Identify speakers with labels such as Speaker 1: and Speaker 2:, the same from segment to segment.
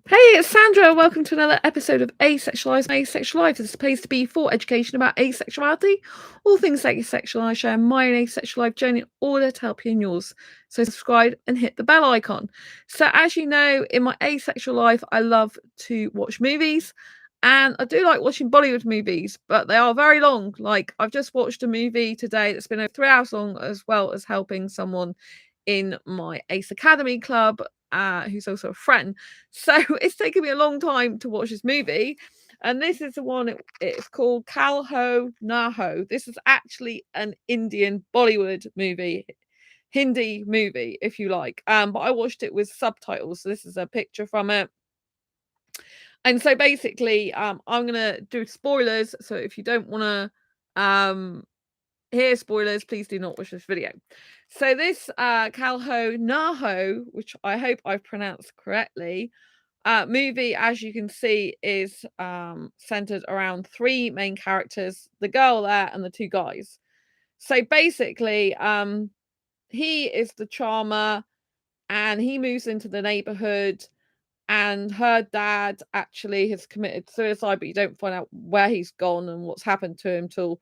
Speaker 1: Hey, it's Sandra. Welcome to another episode of Asexualise, Asexuality. This is a place to be for education about asexuality, all things asexual. I share my own asexual life journey in order to help you in yours. So subscribe and hit the bell icon. So as you know, in my asexual life, I love to watch movies. And I do like watching Bollywood movies, but they are very long. Like I've just watched a movie today that's been over 3 hours long, as well as helping someone in my Ace Academy club, who's also a friend. So it's taken me a long time to watch this movie. And this is the one, it's called Kal Ho Na Ho. This is actually an Indian Bollywood movie, Hindi movie, if you like. But I watched it with subtitles. So this is a picture from it. And so basically, I'm gonna do spoilers. So if you don't want to hear spoilers, please do not watch this video. So this Kal Ho Na Ho, which I hope I've pronounced correctly, movie, as you can see, is centered around three main characters: the girl there and the two guys. So basically, he is the charmer, and he moves into the neighborhood, and her dad actually has committed suicide, but you don't find out where he's gone and what's happened to him till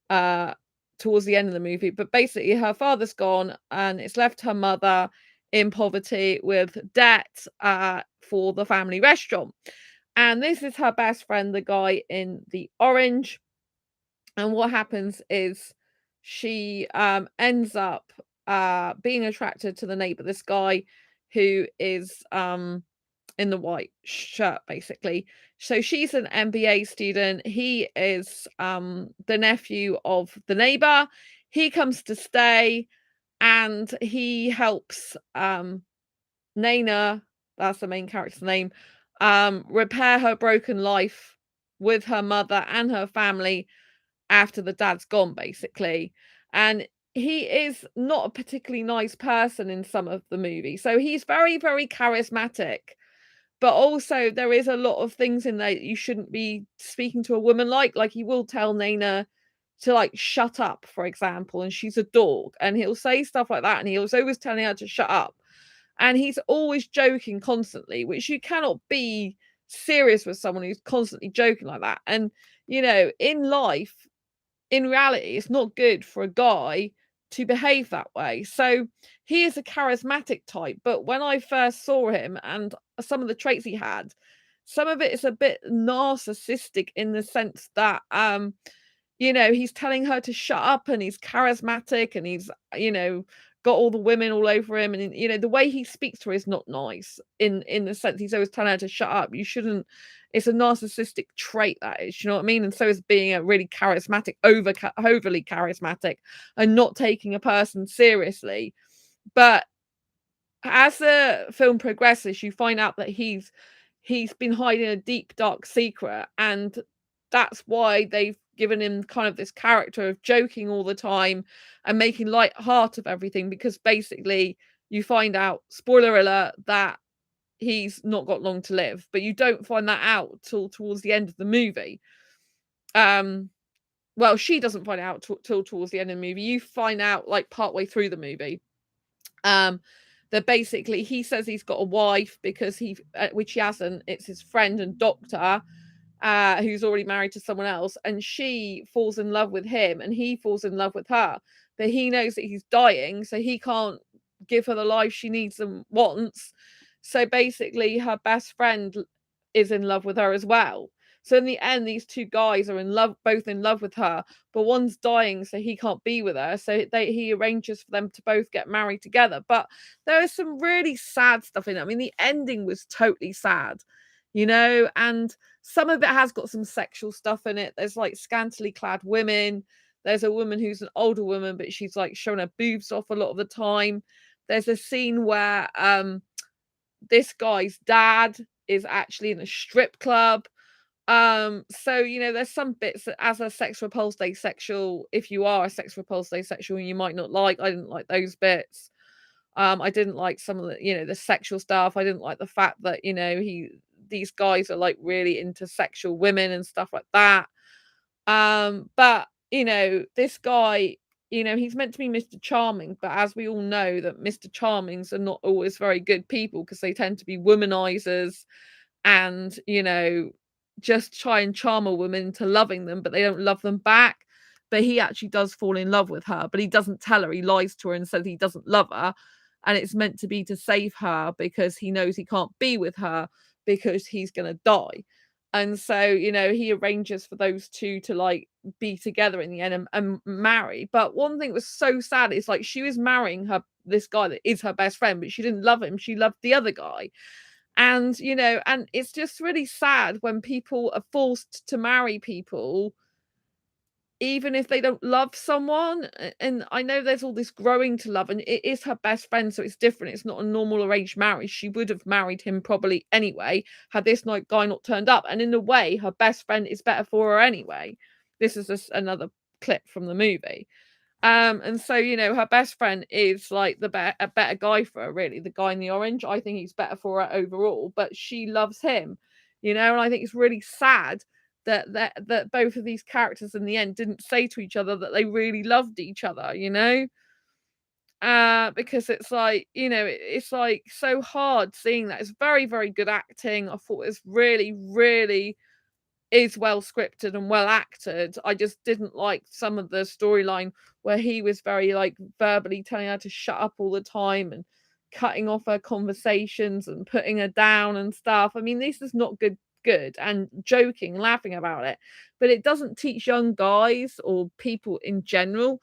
Speaker 1: uh towards the end of the movie. But basically her father's gone, and it's left her mother in poverty with debt for the family restaurant. And this is her best friend, the guy in the orange. And what happens is she ends up being attracted to the neighbor, this guy who is in the white shirt, basically. So she's an MBA student. He is the nephew of the neighbor. He comes to stay, and he helps Naina, that's the main character's name, repair her broken life with her mother and her family after the dad's gone, basically. And he is not a particularly nice person in some of the movie. So he's very, very charismatic. But also there is a lot of things in there that you shouldn't be speaking to a woman like he will tell Naina to like shut up, for example, and she's a dog, and he'll say stuff like that, and he was always telling her to shut up. And he's always joking constantly, which you cannot be serious with someone who's constantly joking like that. And in life, in reality, it's not good for a guy to behave that way. So he is a charismatic type, but when I first saw him and some of the traits he had, some of it is a bit narcissistic in the sense that he's telling her to shut up, and he's charismatic, and he's got all the women all over him, and the way he speaks to her is not nice in the sense he's always telling her to shut up. You shouldn't. It's a narcissistic trait, that is, you know what I mean? And so is being a really charismatic, overly charismatic, and not taking a person seriously. But as the film progresses, you find out that he's been hiding a deep, dark secret, and that's why they've given him kind of this character of joking all the time and making light heart of everything, because basically you find out, spoiler alert, that he's not got long to live, but you don't find that out till towards the end of the movie. Well, she doesn't find out till towards the end of the movie. You find out like partway through the movie. That basically he says he's got a wife because which he hasn't. It's his friend and doctor, who's already married to someone else, and she falls in love with him, and he falls in love with her. But he knows that he's dying, so he can't give her the life she needs and wants. So basically, her best friend is in love with her as well. So in the end, these two guys are in love, both in love with her, but one's dying, so he can't be with her. So he arranges for them to both get married together. But there is some really sad stuff in it. I mean, the ending was totally sad, and some of it has got some sexual stuff in it. There's like scantily clad women. There's a woman who's an older woman, but she's like showing her boobs off a lot of the time. There's a scene where this guy's dad is actually in a strip club. So there's some bits that, as a sex repulsed asexual, if you are a sex repulsed asexual, you might not like. I didn't like those bits. I didn't like some of the the sexual stuff. I didn't like the fact that these guys are like really into sexual women and stuff like that. But this guy, he's meant to be Mr. Charming, but as we all know, that Mr. Charmings are not always very good people, because they tend to be womanizers, and, just try and charm a woman into loving them, but they don't love them back. But he actually does fall in love with her, but he doesn't tell her. He lies to her and says he doesn't love her. And it's meant to be to save her because he knows he can't be with her because he's going to die. And so, he arranges for those two to like be together in the end and marry. But one thing that was so sad is like she was marrying this guy that is her best friend, but she didn't love him. She loved the other guy. And, and it's just really sad when people are forced to marry people even if they don't love someone. And I know there's all this growing to love, and it is her best friend, so it's different. It's not a normal arranged marriage. She would have married him probably anyway had this guy not turned up. And in a way, her best friend is better for her anyway. This is just another clip from the movie. And so, her best friend is like a better guy for her, really. The guy in the orange, I think he's better for her overall, but she loves him, and I think it's really sad that both of these characters in the end didn't say to each other that they really loved each other, because it's like, it's like so hard seeing that. It's very, very good acting. I thought it was really, really is well scripted and well acted. I just didn't like some of the storyline where he was very like verbally telling her to shut up all the time and cutting off her conversations and putting her down and stuff. I mean, this is not good and joking, laughing about it, but it doesn't teach young guys or people in general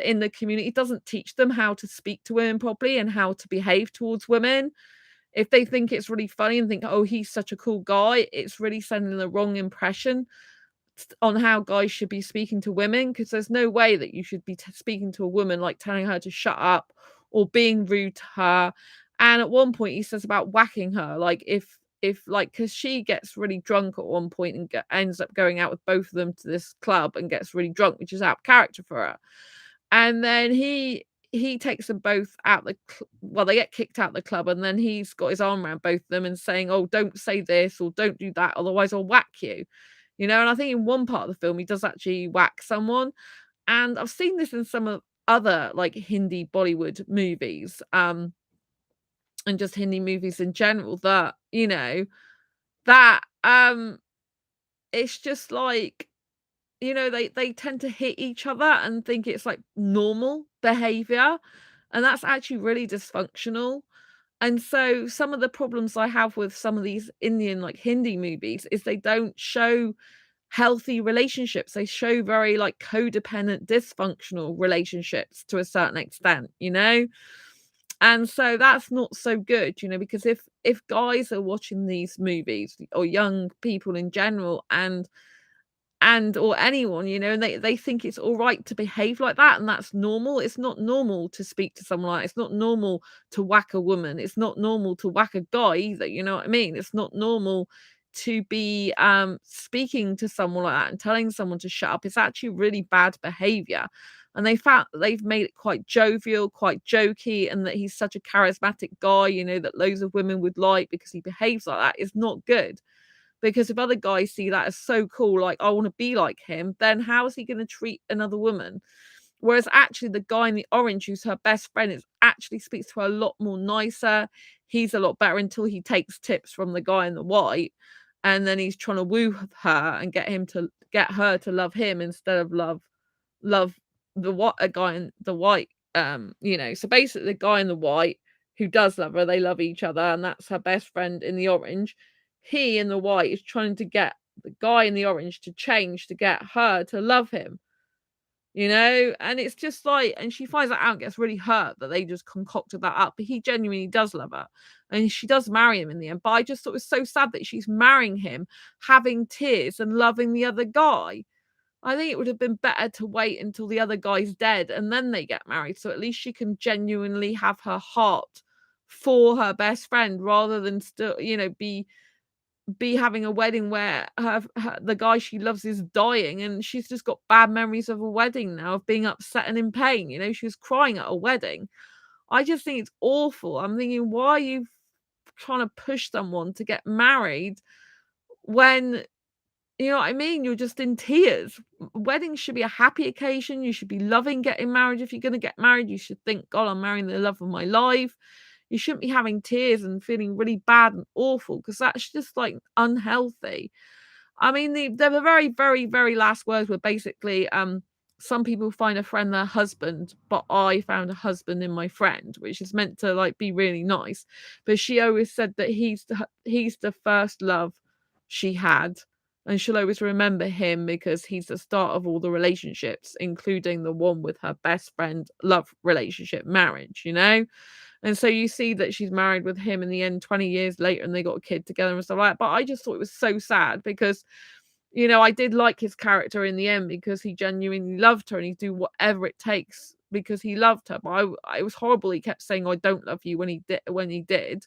Speaker 1: in the community. It doesn't teach them how to speak to women properly and how to behave towards women. If they think it's really funny and think, oh, he's such a cool guy, it's really sending the wrong impression on how guys should be speaking to women, because there's no way that you should be speaking to a woman like telling her to shut up or being rude to her. And at one point he says about whacking her, like if like, because she gets really drunk at one point and ends up going out with both of them to this club and gets really drunk, which is out of character for her. And then he takes them both out well, they get kicked out of the club, and then he's got his arm around both of them and saying, oh, don't say this or don't do that, otherwise I'll whack you. And I think in one part of the film he does actually whack someone. And I've seen this in some of other like Hindi Bollywood movies, and just Hindi movies in general, that that it's just like, they tend to hit each other and think it's like normal behavior, and that's actually really dysfunctional. And so some of the problems I have with some of these Indian like Hindi movies is they don't show healthy relationships. They show very like codependent, dysfunctional relationships to a certain extent. And so that's not so good, because if guys are watching these movies, or young people in general, and or anyone, and they think it's all right to behave like that, and that's normal. It's not normal to speak to someone like that. It's not normal to whack a woman. It's not normal to whack a guy either, you know what I mean? It's not normal to be speaking to someone like that and telling someone to shut up. It's actually really bad behavior. And they've made it quite jovial, quite jokey, and that he's such a charismatic guy, that loads of women would like because he behaves like that, is not good. Because if other guys see that as so cool, like, I want to be like him, then how is he going to treat another woman? Whereas actually the guy in the orange, who's her best friend, actually speaks to her a lot more nicer. He's a lot better until he takes tips from the guy in the white. And then he's trying to woo her and get her to love him instead of love a guy in the white. So basically the guy in the white who does love her, they love each other, and that's her best friend in the orange. He in the white is trying to get the guy in the orange to change to get her to love him, and it's just like, and she finds that out and gets really hurt that they just concocted that up, but he genuinely does love her, and she does marry him in the end. But I just thought it was so sad that she's marrying him, having tears and loving the other guy. I think it would have been better to wait until the other guy's dead and then they get married, so at least she can genuinely have her heart for her best friend, rather than still, be having a wedding where the guy she loves is dying, and she's just got bad memories of a wedding now, of being upset and in pain. She was crying at a wedding. I just think it's awful. I'm thinking, why are you trying to push someone to get married when, you know what I mean, you're just in tears? Weddings should be a happy occasion. You should be loving getting married. If you're going to get married, you should think, God, I'm marrying the love of my life. You shouldn't be having tears and feeling really bad and awful because that's just like unhealthy. I mean, the very, very, very last words were basically, some people find a friend their husband, but I found a husband in my friend, which is meant to like be really nice. But she always said that he's the first love she had, and she'll always remember him because he's the start of all the relationships, including the one with her best friend, love relationship, marriage, you know? And so you see that she's married with him in the end 20 years later and they got a kid together and stuff like that. But I just thought it was so sad because, I did like his character in the end because he genuinely loved her and he'd do whatever it takes because he loved her. But it was horrible. He kept saying, "I don't love you," when he did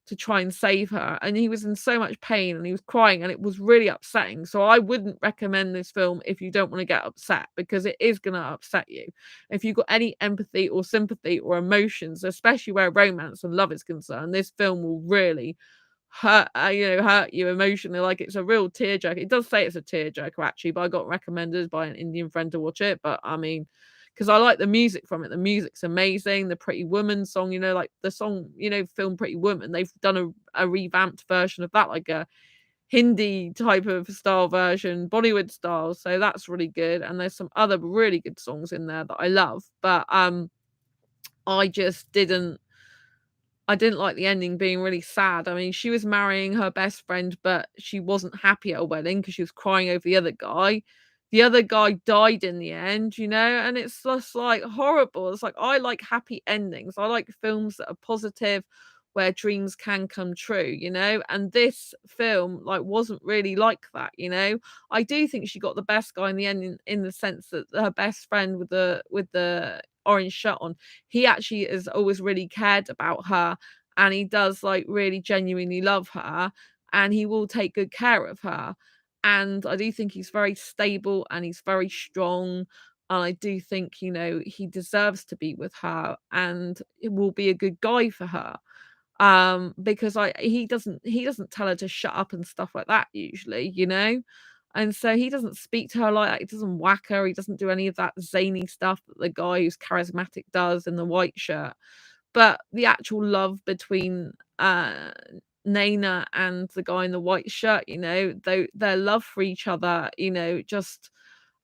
Speaker 1: to try and save her. And he was in so much pain and he was crying and it was really upsetting. So I wouldn't recommend this film if you don't want to get upset because it is going to upset you. If you've got any empathy or sympathy or emotions, especially where romance and love is concerned, this film will really hurt you emotionally. Like it's a real tearjerker. It does say it's a tearjerker actually, but I got recommended by an Indian friend to watch it. But I mean, because I like the music from it. The music's amazing. The Pretty Woman song, like the song, film Pretty Woman, they've done a revamped version of that, like a Hindi type of style version, Bollywood style. So that's really good. And there's some other really good songs in there that I love. But I just didn't like the ending being really sad. I mean, she was marrying her best friend, but she wasn't happy at her wedding because she was crying over the other guy. The other guy died in the end, and it's just like horrible. It's like I like happy endings. I like films that are positive where dreams can come true, and this film like wasn't really like that. I do think she got the best guy in the end in the sense that her best friend with the orange shirt on, he actually has always really cared about her and he does like really genuinely love her and he will take good care of her. And I do think he's very stable and he's very strong. And I do think, he deserves to be with her and it will be a good guy for her. Because he doesn't tell her to shut up and stuff like that usually. And so he doesn't speak to her like that. He doesn't whack her. He doesn't do any of that zany stuff that the guy who's charismatic does in the white shirt. But the actual love between Naina and the guy in the white shirt, their love for each other, just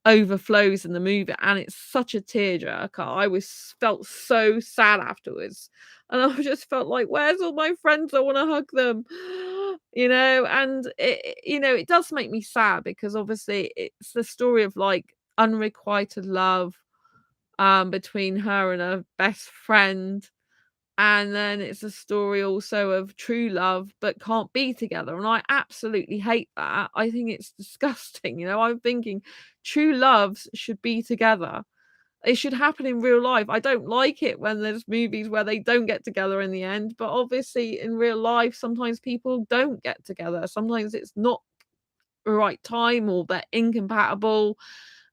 Speaker 1: overflows in the movie, and it's such a tearjerker. I was felt so sad afterwards, and I just felt like, "Where's all my friends? I want to hug them," And it does make me sad because obviously it's the story of like unrequited love, between her and her best friend, and then it's a story also of true love but can't be together, and I absolutely hate that. I think it's disgusting. I'm thinking true loves should be together. It should happen in real life. I don't like it when there's movies where they don't get together in the end, but obviously in real life sometimes people don't get together. Sometimes it's not the right time or they're incompatible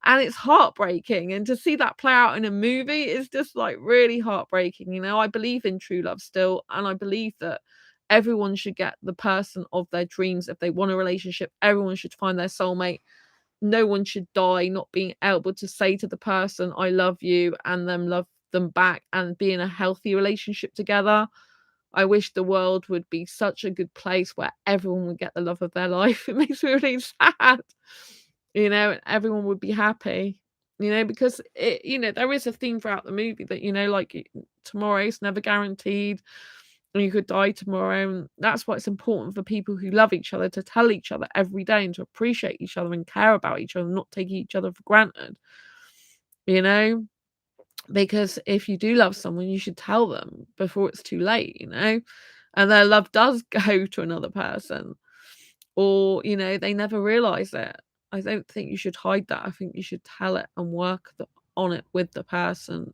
Speaker 1: and it's heartbreaking, and to see that play out in a movie is just like really heartbreaking. I believe in true love still, and I believe that everyone should get the person of their dreams. If they want a relationship, everyone should find their soulmate. No one should die not being able to say to the person I love you and them love them back and be in a healthy relationship together. I wish the world would be such a good place where everyone would get the love of their life. It makes me really sad, and everyone would be happy, because there is a theme throughout the movie that, like tomorrow's never guaranteed and you could die tomorrow. And that's why it's important for people who love each other to tell each other every day and to appreciate each other and care about each other and not take each other for granted, you know? Because if you do love someone, you should tell them before it's too late, and their love does go to another person, or, they never realize it. I don't think you should hide that. I think you should tell it and work on it with the person,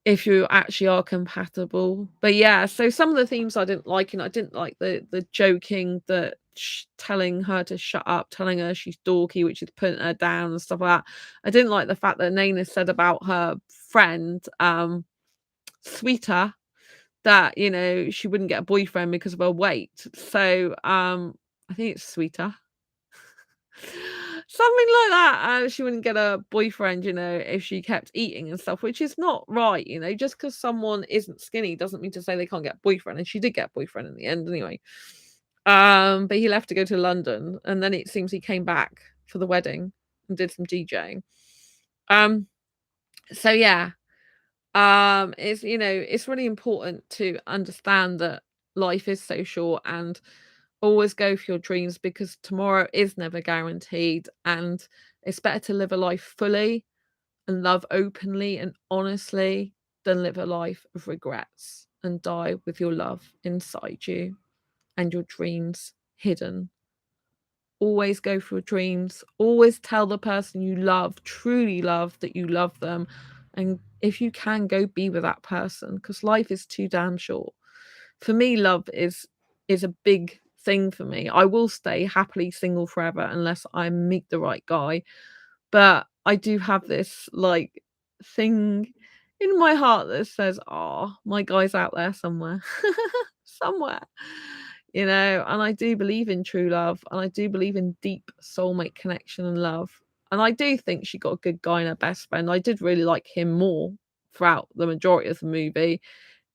Speaker 1: if you actually are compatible. But yeah, so some of the themes I didn't like, and I didn't like the joking, that telling her to shut up, telling her she's dorky, which is putting her down and stuff like that. I didn't like the fact that Naina said about her friend, Sweeter, that she wouldn't get a boyfriend because of her weight. So I think it's Sweeter. Something like that, and she wouldn't get a boyfriend, if she kept eating and stuff, which is not right, just because someone isn't skinny doesn't mean to say they can't get a boyfriend, and she did get a boyfriend in the end anyway. But he left to go to London, and then it seems he came back for the wedding and did some DJing. So yeah, it's really important to understand that life is so short and always go for your dreams because tomorrow is never guaranteed, and it's better to live a life fully and love openly and honestly than live a life of regrets and die with your love inside you and your dreams hidden. Always go for your dreams. Always tell the person you love, truly love, that you love them. And if you can, go be with that person because life is too damn short. For me, love is a big thing for me. I will stay happily single forever unless I meet the right guy. But I do have this like thing in my heart that says, "Oh, my guy's out there somewhere." Somewhere. And I do believe in true love, and I do believe in deep soulmate connection and love. And I do think she got a good guy in her best friend. I did really like him more throughout the majority of the movie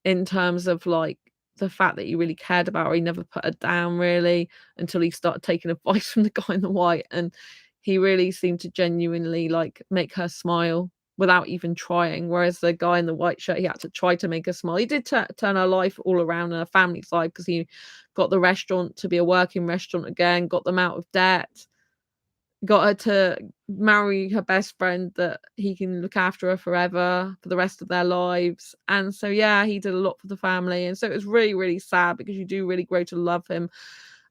Speaker 1: in terms of like the fact that he really cared about her. He never put her down really until he started taking advice from the guy in the white, and he really seemed to genuinely like make her smile without even trying. Whereas the guy in the white shirt, he had to try to make her smile. He did turn her life all around on her family side because he got the restaurant to be a working restaurant again, got them out of debt, got her to marry her best friend that he can look after her forever for the rest of their lives. And so, yeah, he did a lot for the family. And so it was really, really sad because you do really grow to love him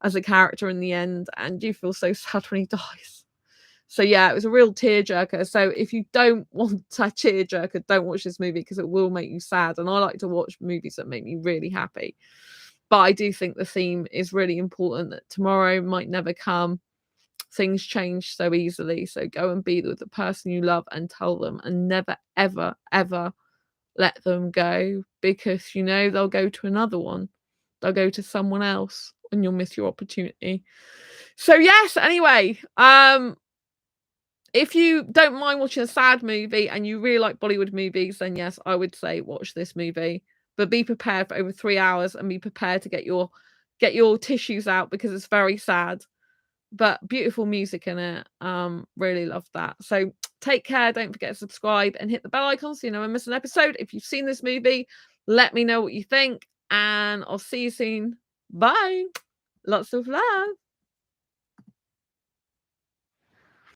Speaker 1: as a character in the end. And you feel so sad when he dies. So yeah, it was a real tearjerker. So if you don't want a tearjerker, don't watch this movie because it will make you sad. And I like to watch movies that make me really happy. But I do think the theme is really important, that tomorrow might never come. Things change so easily. So go and be with the person you love and tell them, and never, ever, ever let them go, because they'll go to another one. They'll go to someone else and you'll miss your opportunity. So yes, anyway, if you don't mind watching a sad movie and you really like Bollywood movies, then yes, I would say watch this movie. But be prepared for over 3 hours and be prepared to get your tissues out because it's very sad. But beautiful music in it. Really love that. So take care. Don't forget to subscribe and hit the bell icon so you never miss an episode. If you've seen this movie, let me know what you think, and I'll see you soon. Bye. Lots of love.